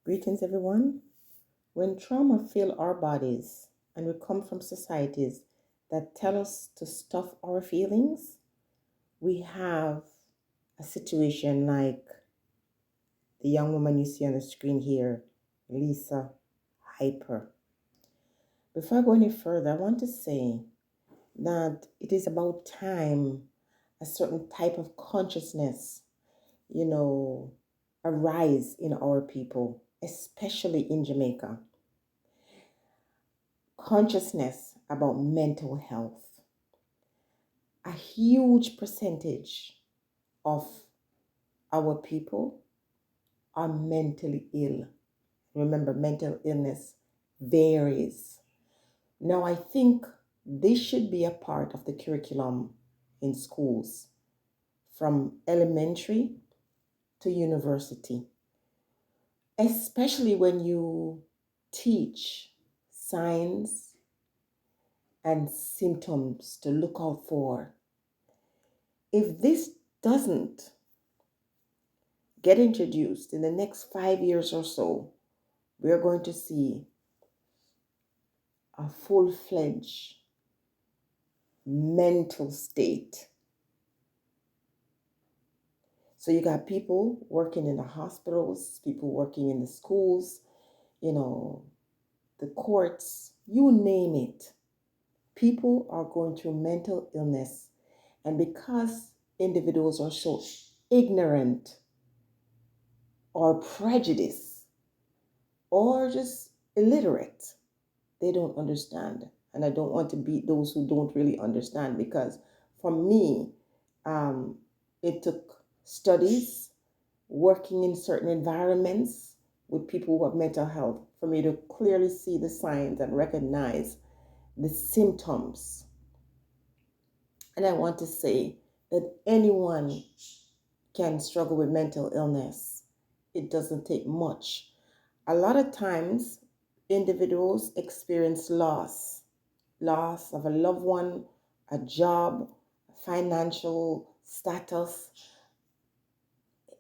Greetings, everyone. When trauma fill our bodies and we come from societies that tell us to stuff our feelings, we have a situation like the young woman you see on the screen here, Lisa Hyper. Before I go any further, I want to say that it is about time a certain type of consciousness, you know, arise in our people, especially in Jamaica. Consciousness about mental health. A huge percentage of our people are mentally ill. Remember, mental illness varies. Now, I think this should be a part of the curriculum in schools from elementary to university, especially when you teach signs and symptoms to look out for. If this doesn't get introduced in the next 5 years or so, we are going to see a full-fledged mental state. So you got people working in the hospitals, people working in the schools, the courts, you name it. People are going through mental illness. And because individuals are so ignorant or prejudiced or just illiterate, they don't understand. And I don't want to beat those who don't really understand, because for me, it took studies, working in certain environments with people who have mental health, for me to clearly see the signs and recognize the symptoms. And I want to say that anyone can struggle with mental illness. It doesn't take much. A lot of times, individuals experience loss of a loved one, a job, financial status,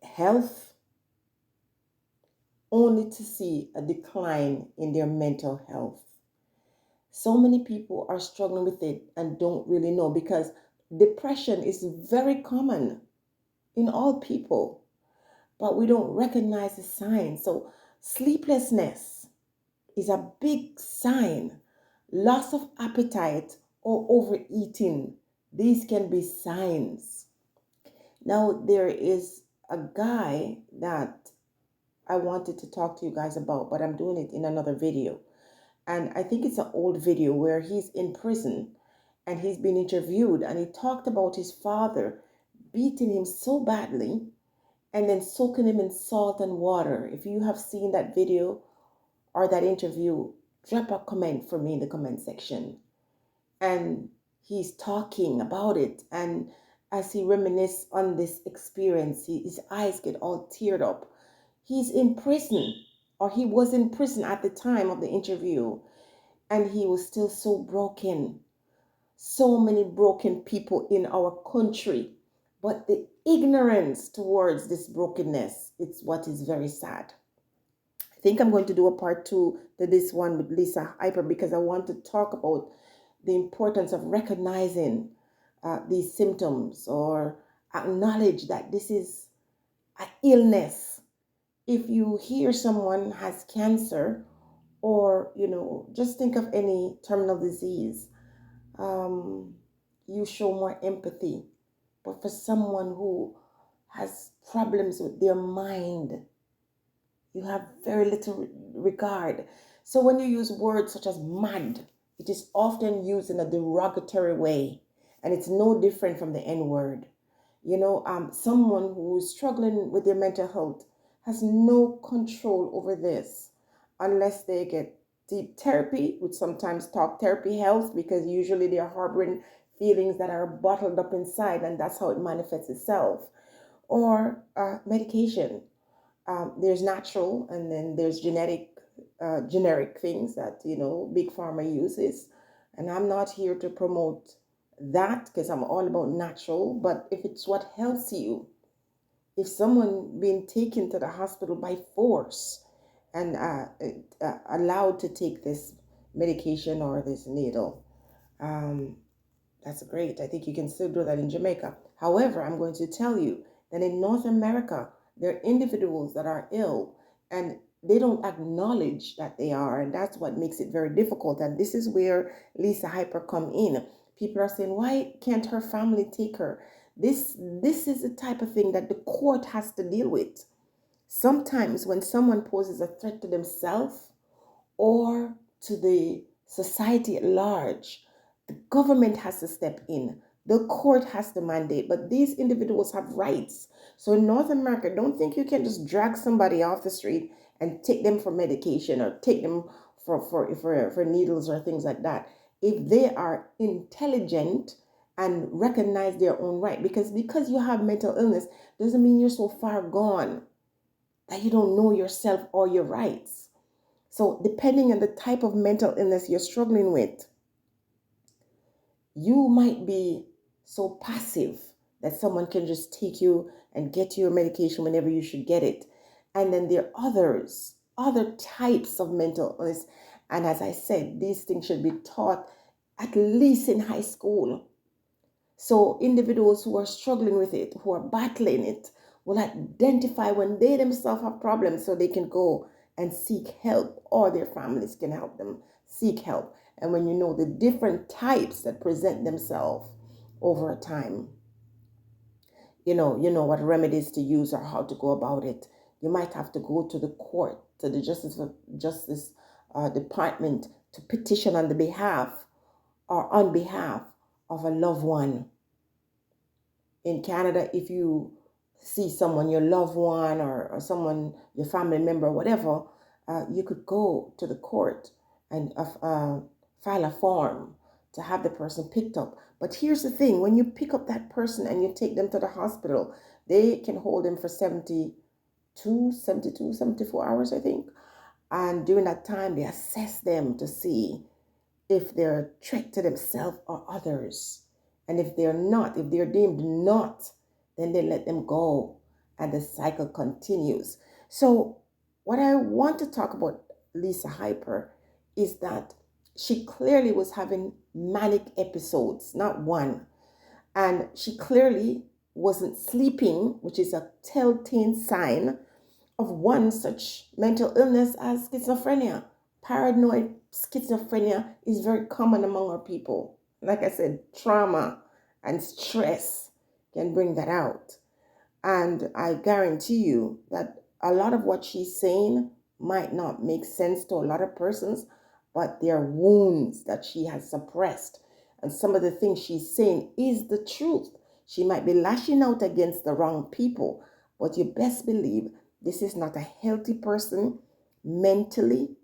health, only to see a decline in their mental health. So many people are struggling with it and don't really know, because depression is very common in all people, but we don't recognize the signs. So sleeplessness is a big sign. Loss of appetite or overeating, these can be signs. Now, there is a guy that I wanted to talk to you guys about, but I'm doing it in another video. And I think it's an old video where he's in prison and he's been interviewed, and he talked about his father beating him so badly and then soaking him in salt and water. If you have seen that video or that interview, drop a comment for me in the comment section. And he's talking about it, and as he reminisces on this experience, his eyes get all teared up. He's in prison, or he was in prison at the time of the interview, and he was still so broken. So many broken people in our country, but the ignorance towards this brokenness, it's what is very sad. I think I'm going to do a part two to this one with Lisa Hyper, because I want to talk about the importance of recognizing these symptoms, or acknowledge that this is an illness. If you hear someone has cancer, or just think of any terminal disease, um, you show more empathy. But for someone who has problems with their mind, you have very little regard. So when you use words such as mad, it is often used in a derogatory way, and it's no different from the N word. Someone who is struggling with their mental health has no control over this unless they get deep therapy, which sometimes talk therapy helps, because usually they're harboring feelings that are bottled up inside, and that's how it manifests itself, or medication. There's natural, and then there's generic things that big pharma uses, and I'm not here to promote that, because I'm all about natural. But if it's what helps you, if someone being taken to the hospital by force and allowed to take this medication or this needle. Um, that's great. I think you can still do that in Jamaica. However, I'm going to tell you that in North America, there are individuals that are ill and they don't acknowledge that they are, and that's what makes it very difficult. And this is where Lisa Hyper come in. People are saying, why can't her family take her? This is the type of thing that the court has to deal with. Sometimes when someone poses a threat to themselves or to the society at large, the government has to step in. The court has to mandate, but these individuals have rights. So in North America, don't think you can just drag somebody off the street and take them for medication or take them for needles or things like that. If they are intelligent and recognize their own right, because you have mental illness doesn't mean you're so far gone that you don't know yourself or your rights. So, depending on the type of mental illness you're struggling with, you might be so passive that someone can just take you and get you your medication whenever you should get it. And then there are other types of mental illness. And as I said, these things should be taught at least in high school. So individuals who are struggling with it, who are battling it, will identify when they themselves have problems so they can go and seek help or their families can help them seek help. And when you know the different types that present themselves over time, you know what remedies to use or how to go about it. You might have to go to the court, to the justice department to petition on the behalf or on behalf of a loved one. In Canada, if you see someone, your loved one or someone, your family member, whatever, you could go to the court and file a form to have the person picked up. But here's the thing, when you pick up that person and you take them to the hospital, they can hold them for 72, 74 hours, I think. And during that time, they assess them to see if they're a threat to themselves or others. And if they're not, if they're deemed not, then they let them go and the cycle continues. So, what I want to talk about Lisa Hyper is that she clearly was having manic episodes, not one. And she clearly wasn't sleeping, which is a telltale sign of one such mental illness as schizophrenia. Paranoid schizophrenia is very common among our people. Like I said, trauma and stress can bring that out. And I guarantee you that a lot of what she's saying might not make sense to a lot of persons, but they're wounds that she has suppressed. And some of the things she's saying is the truth. She might be lashing out against the wrong people, but you best believe this is not a healthy person mentally,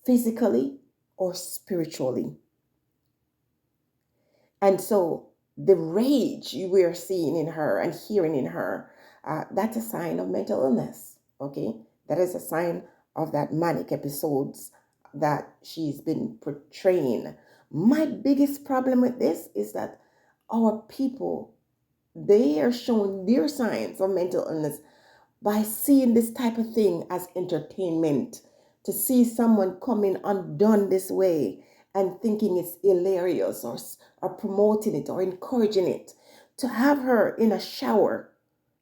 physically, or spiritually. And so the rage we are seeing in her and hearing in her, that's a sign of mental illness. Okay, that is a sign of that manic episodes that she's been portraying. My biggest problem with this is that our people, they are showing their signs of mental illness by seeing this type of thing as entertainment. To see someone coming undone this way and thinking it's hilarious or promoting it or encouraging it. To have her in a shower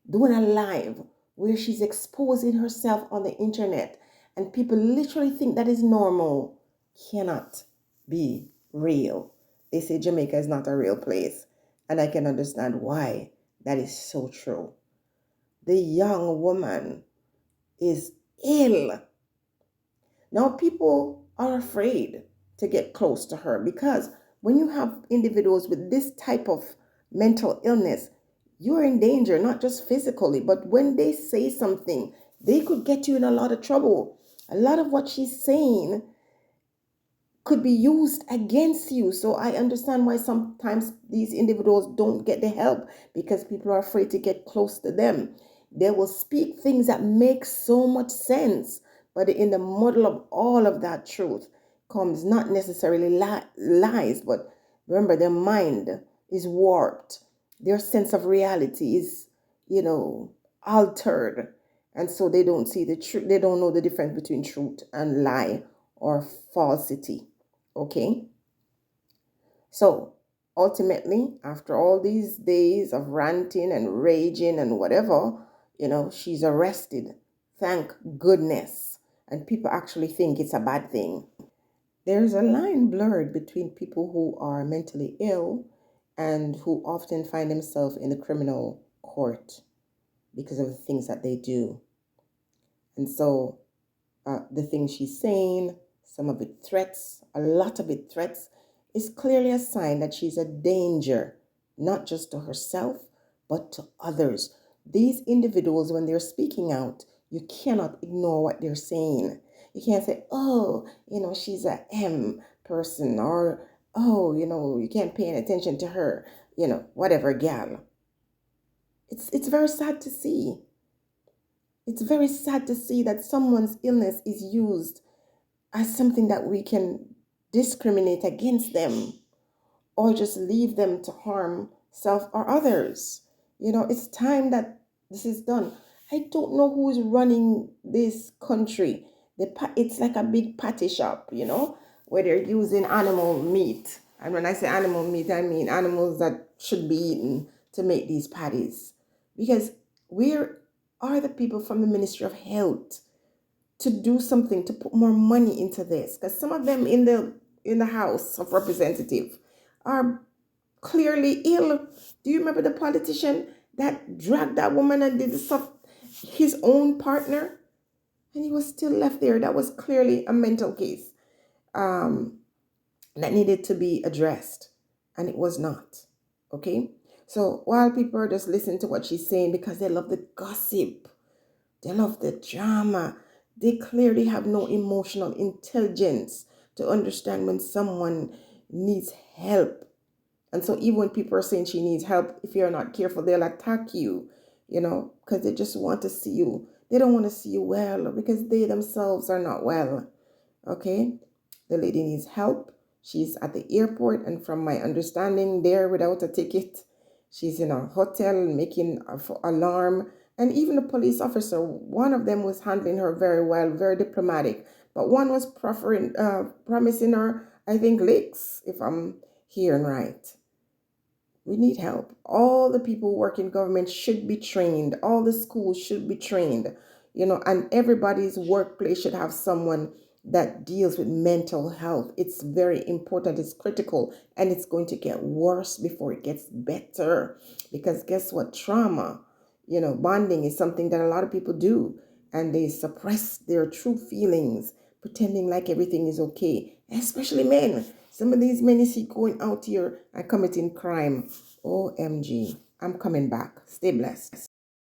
doing a live where she's exposing herself on the internet and people literally think that is normal cannot be real. They say Jamaica is not a real place, and I can understand why that is so true. The young woman is ill. Now, people are afraid to get close to her because when you have individuals with this type of mental illness, you're in danger, not just physically, but when they say something, they could get you in a lot of trouble. A lot of what she's saying could be used against you. So I understand why sometimes these individuals don't get the help because people are afraid to get close to them. They will speak things that make so much sense, but in the muddle of all of that truth comes not necessarily lies, but remember, their mind is warped. Their sense of reality is, altered. And so they don't see the truth, they don't know the difference between truth and lie or falsity. Okay? So ultimately, after all these days of ranting and raging and whatever, she's arrested. Thank goodness. And people actually think it's a bad thing. There's a line blurred between people who are mentally ill and who often find themselves in the criminal court because of the things that they do. And so the things she's saying, some of it threats, a lot of it threats, is clearly a sign that she's a danger, not just to herself, but to others. These individuals, when they're speaking out, you cannot ignore what they're saying. You can't say, oh, she's a M person, or, oh, you can't pay any attention to her, whatever, gal. It's very sad to see. It's very sad to see that someone's illness is used as something that we can discriminate against them or just leave them to harm self or others. It's time that this is done. I don't know who is running this country. It's like a big patty shop, where they're using animal meat. And when I say animal meat, I mean animals that should be eaten to make these patties. Because where are the people from the Ministry of Health to do something to put more money into this? Because some of them in the House of Representatives are clearly ill. Do you remember the politician that dragged that woman and did stuff, his own partner, and he was still left there? That was clearly a mental case um, that needed to be addressed, and it was not. Okay, so while people are just listening to what she's saying because they love the gossip, they love the drama, they clearly have no emotional intelligence to understand when someone needs help. And so even when people are saying she needs help, if you're not careful, they'll attack you, because they just want to see you. They don't want to see you well because they themselves are not well. Okay? The lady needs help. She's at the airport, and from my understanding, there without a ticket. She's in a hotel making an alarm. And even the police officer, one of them was handling her very well, very diplomatic. But one was promising her, I think, licks, if I'm hearing right. We need help. All the people who work in government should be trained. All the schools should be trained. And everybody's workplace should have someone that deals with mental health. It's very important. It's critical. And it's going to get worse before it gets better. Because guess what? Trauma, bonding is something that a lot of people do. And they suppress their true feelings, pretending like everything is okay. Especially men. Some of these men you see going out here and committing crime. OMG. I'm coming back. Stay blessed.